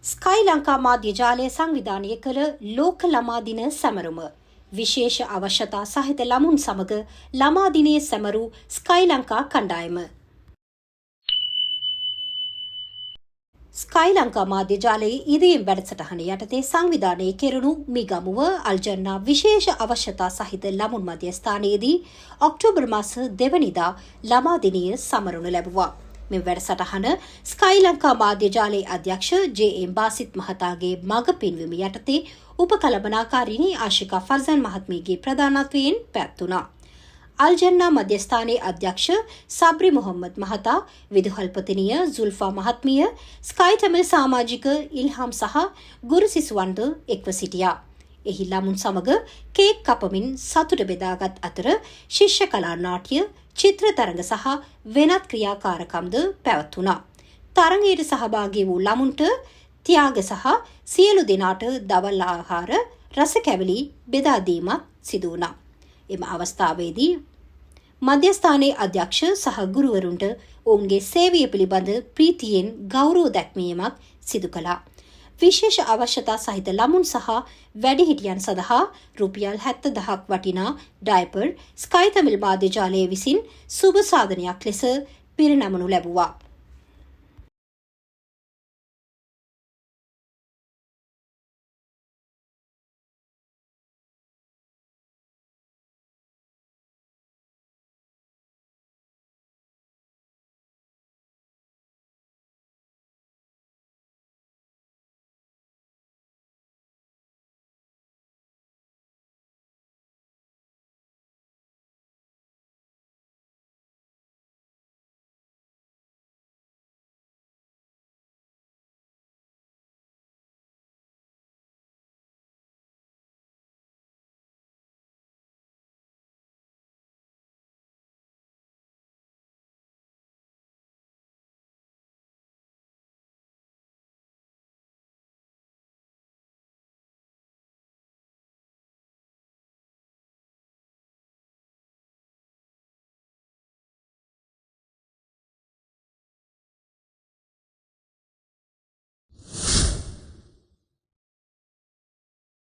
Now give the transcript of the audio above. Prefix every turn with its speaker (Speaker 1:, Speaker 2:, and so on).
Speaker 1: Sky Lanka මාධ්‍ය ජාලය සංවිධානය කළ ලෝක ළමා දින සැමරුම විශේෂ අවශ්‍යතා සහිත ළමුන් සමග ළමා දිනයේ සැමරූ ස්කයි ලංකා කණ්ඩායම. ස්කයි ලංකා මාධ්‍ය ජාලයේ ඉදිරියෙන් වැඩසටහන යටතේ සංවිධානය කෙරුණු මිගමුව අල්ජන්නා විශේෂ අවශ්‍යතා සහිත ළමුන් මධ්‍යස්ථානයේදී ඔක්තෝබර් මාස 2 වෙනිදා ළමා දිනය සමරනු ලැබුවා. මේ වැඩසටහන ස්කයි ලංකා මාධ්‍ය ජාලයේ අධ්‍යක්ෂ ජේ.එම්. බාසිත් මහතාගේ මඟ පින්වීම යටතේ උපකළමනාකාරිණී ආශිකා ෆර්සන් මහත්මියගේ ප්‍රධානත්වයෙන් පැවැත්වුණා. අල්ජන්නා මධ්‍යස්ථානයේ අධ්‍යක්ෂ සබ්රි මොහම්මද් මහතා, විදුහල්පතිනිය සුල්ෆා මහත්මිය, ස්කයි තමිල් සමාජික ඉල්හාම් සහ ගුරු සිසුවන්ද එක්ව සිටියා. එහි ළමුන් සමග කේක් කපමින් සතුට බෙදාගත් අතර ශිෂ්‍ය කලා නාට්‍ය, චිත්‍ර තරඟ සහ වෙනත් ක්‍රියාකාරකම්ද පැවැත්වුණා. තරඟයට සහභාගී වූ ළමුන්ට ත්‍යාග සහ සියලු දෙනාට දවල් ආහාර රස කැවිලි බෙදා දීමක් සිදු වුණා. එම අවස්ථාවේදී මධ්‍යස්ථානයේ අධ්‍යක්ෂ සහ ගුරුවරුන්ට ඔවුන්ගේ සේවය පිළිබඳ ප්‍රීතියෙන් ගෞරව දැක්වීමක් සිදු කළා. විශේෂ අවශ්‍යතා සහිත ළමුන් සහ වැඩිහිටියන් සඳහා රුපියල් 70,000ක් වටිනා ඩයපර් ස්කයි තමිල් මාධ්‍ය ජාලය විසින් සුබ සාධනයක් ලෙස පිරිනමනු ලැබුවා.